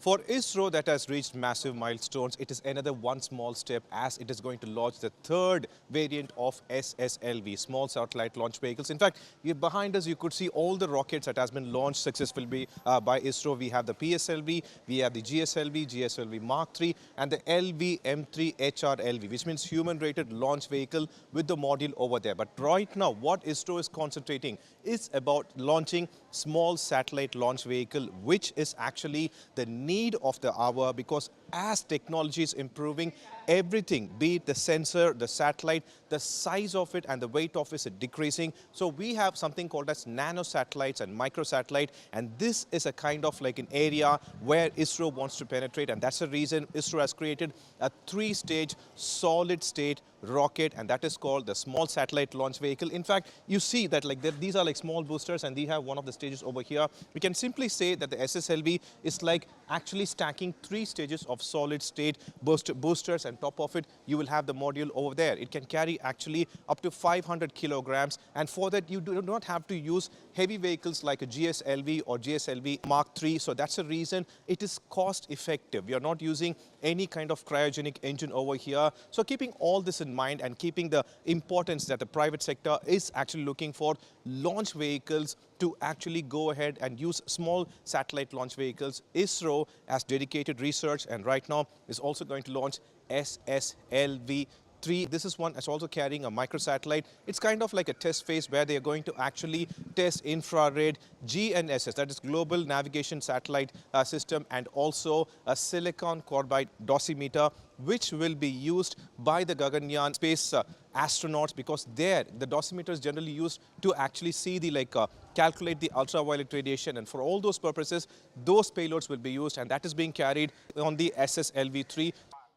For ISRO that has reached massive milestones, it is another one small step as it is going to launch the third variant of SSLV, Small Satellite Launch Vehicles. In fact, behind us you could see all the rockets that has been launched successfully by ISRO. We have the pslv, we have the GSLV Mark III and the LV-M3 HRLV, which means Human Rated Launch Vehicle with the module over there. But right now what ISRO is concentrating is about launching Small Satellite Launch Vehicle, which is actually the need of the hour, because as technology is improving, everything, be it the sensor, the satellite, the size of it and the weight of it is decreasing. So we have something called as nano satellites and micro satellite, and this is a kind of like an area where ISRO wants to penetrate, and that's the reason ISRO has created a three-stage solid state rocket, and that is called the Small Satellite Launch Vehicle. In fact, you see that like these are like small boosters, and they have one of the stages over here. We can simply say that the SSLV is like actually stacking three stages of solid state boosters, and top of it you will have the module over there. It can carry actually up to 500 kilograms, and for that you do not have to use heavy vehicles like a GSLV or GSLV Mark III. So that's the reason it is cost effective. We are not using any kind of cryogenic engine over here. So keeping all this in mind and keeping the importance that the private sector is actually looking for launch vehicles to actually go ahead and use small satellite launch vehicles, ISRO has dedicated research and right now is also going to launch SSLV-D3. This is one that's also carrying a microsatellite. It's kind of like a test phase where they are going to actually test infrared GNSS, that is Global Navigation Satellite System, and also a silicon carbide dosimeter, which will be used by the Gaganyaan space astronauts, because there the dosimeter is generally used to actually see the calculate the ultraviolet radiation, and for all those purposes those payloads will be used, and that is being carried on the SSLV-3.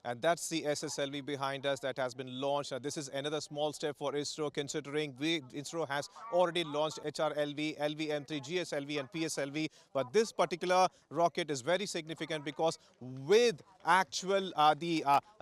And that's the SSLV behind us that has been launched. This is another small step for ISRO, considering ISRO has already launched HRLV, LV-M3, GSLV and PSLV. But this particular rocket is very significant because with actual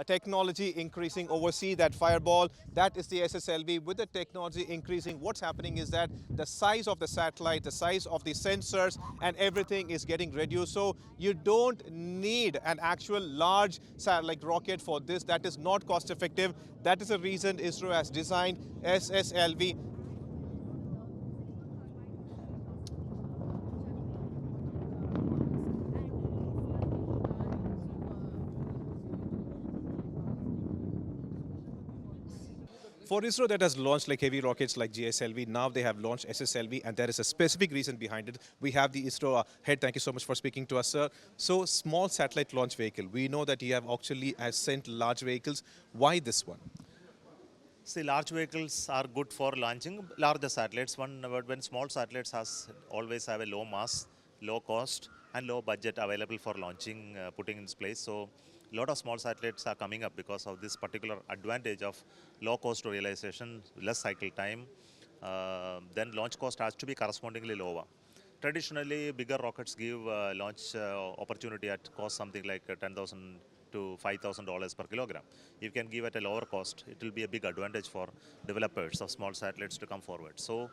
technology increasing overseas, that fireball, that is the SSLV. With the technology increasing, what's happening is that the size of the satellite, the size of the sensors and everything is getting reduced. So you don't need an actual large satellite rocket for this. That is not cost effective. That is the reason ISRO has designed SSLV. For ISRO that has launched like heavy rockets like GSLV, now they have launched SSLV, and there is a specific reason behind it. We have the ISRO head. Thank you so much for speaking to us, sir. So, small satellite launch vehicle. We know that you have actually sent large vehicles. Why this one? See, large vehicles are good for launching larger satellites. When small satellites always have a low mass, low cost, and low budget available for launching, putting in place. So, a lot of small satellites are coming up because of this particular advantage of low cost realization, less cycle time. Then launch cost has to be correspondingly lower. Traditionally, bigger rockets give launch opportunity at cost something like $10,000 to $5,000 per kilogram. You can give at a lower cost. It will be a big advantage for developers of small satellites to come forward. So,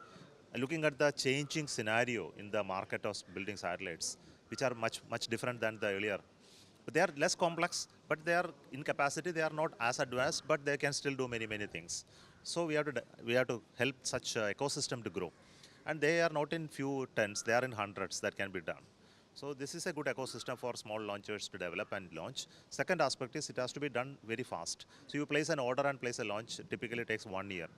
looking at the changing scenario in the market of building satellites, which are much different than the earlier. But they are less complex, but they are in capacity. They are not as advanced, but they can still do many things. So we have to help such ecosystem to grow, and they are not in few tens; they are in hundreds that can be done. So this is a good ecosystem for small launchers to develop and launch. Second aspect is it has to be done very fast. So you place an order and place a launch. Typically takes 1 year.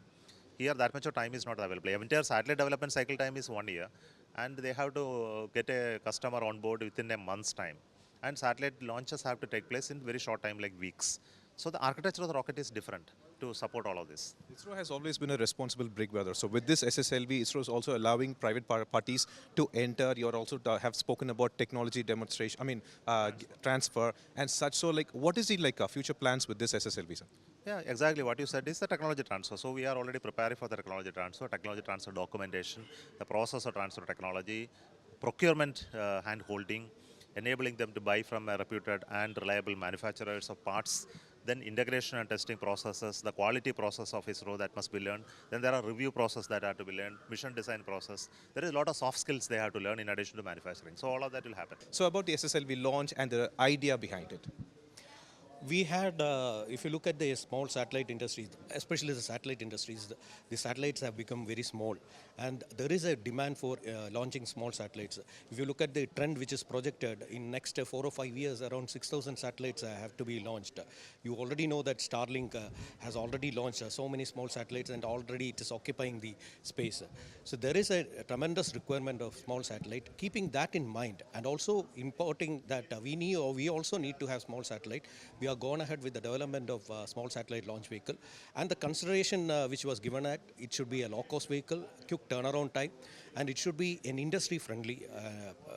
Here that much of time is not available. Entire satellite development cycle time is 1 year, and they have to get a customer on board within a month's time. And satellite launches have to take place in very short time, like weeks. So the architecture of the rocket is different to support all of this. ISRO has always been a responsible big brother. So with this SSLV, ISRO is also allowing private parties to enter. You also have spoken about technology demonstration, transfer and such. So like, what is the future plans with this SSLV, sir? Yeah, exactly what you said is the technology transfer. So we are already preparing for the technology transfer documentation, the process of transfer technology, procurement hand holding, enabling them to buy from a reputed and reliable manufacturers of parts then integration and testing processes, the quality process of ISRO that must be learned. Then there are review process that have to be learned, mission design process. There is a lot of soft skills they have to learn in addition to manufacturing. So all of that will happen. So about the SSLV launch and the idea behind it. We had, if you look at the small satellite industries, especially the satellite industries, the satellites have become very small. And there is a demand for launching small satellites. If you look at the trend which is projected, in next 4 or 5 years, around 6,000 satellites have to be launched. You already know that Starlink has already launched so many small satellites and already it is occupying the space. So there is a tremendous requirement of small satellite. Keeping that in mind and also importing that we also need to have small satellite. We are gone ahead with the development of small satellite launch vehicle, and the consideration which was given at it should be a low-cost vehicle, quick turnaround time, and it should be an industry-friendly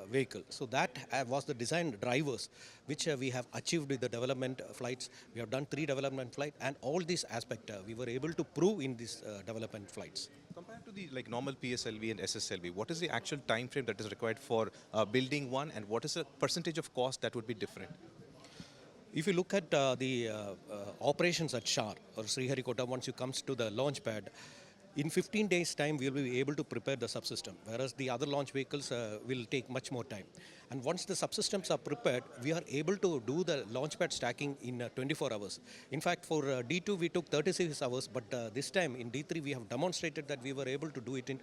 vehicle. So that was the design drivers which we have achieved with the development flights. We have done 3 development flights, and all these aspects we were able to prove in these development flights. Compared to the normal PSLV and SSLV, what is the actual time frame that is required for building one, and what is the percentage of cost that would be different? If you look at the operations at SHAR or Sriharikota, once you comes to the launch pad, in 15 days time we will be able to prepare the subsystem, whereas the other launch vehicles will take much more time. And once the subsystems are prepared, we are able to do the launch pad stacking in 24 hours. In fact, for D2 we took 36 hours, but this time in D3 we have demonstrated that we were able to do it in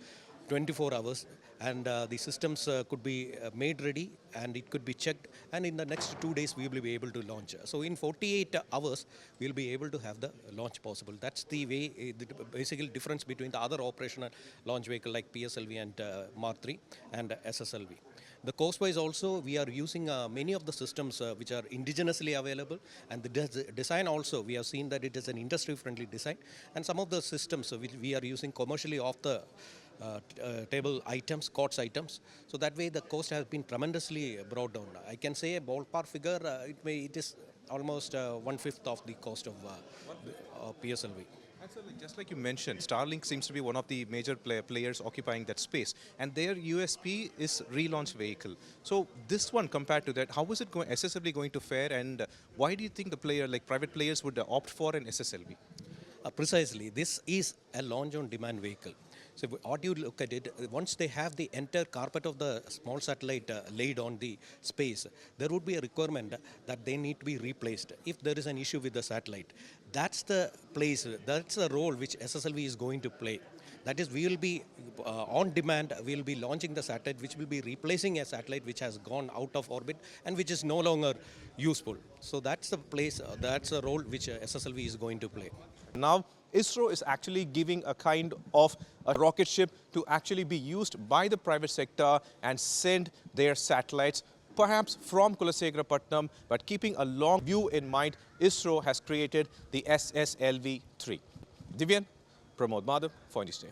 24 hours, and the systems could be made ready and it could be checked, and in the next 2 days we will be able to launch. So in 48 hours we will be able to have the launch possible. That's the way, the basically difference between the other operational launch vehicle like PSLV and Mark 3 and SSLV. The cost-wise also, we are using many of the systems which are indigenously available, and the design also, we have seen that it is an industry-friendly design, and some of the systems which we are using commercially off the table items, COTS items. So that way the cost has been tremendously brought down. I can say a ballpark figure, it is almost 1/5 of the cost of PSLV. And so, just like you mentioned, Starlink seems to be one of the major players occupying that space, and their USP is relaunch vehicle. So this one compared to that, how is it SSLV going to fare, and why do you think the private players would opt for an SSLV? Precisely, this is a launch on demand vehicle. So what you look at it, once they have the entire carpet of the small satellite laid on the space, there would be a requirement that they need to be replaced if there is an issue with the satellite. That's the place, that's the role which SSLV is going to play. That is, we will be on demand, we will be launching the satellite which will be replacing a satellite which has gone out of orbit and which is no longer useful. So that's the place, that's the role which SSLV is going to play. Now, ISRO is actually giving a kind of a rocket ship to actually be used by the private sector and send their satellites, perhaps from Kulasegarapatnam, but keeping a long view in mind, ISRO has created the SSLV-D3. Divyan, Pramod Madhav for India.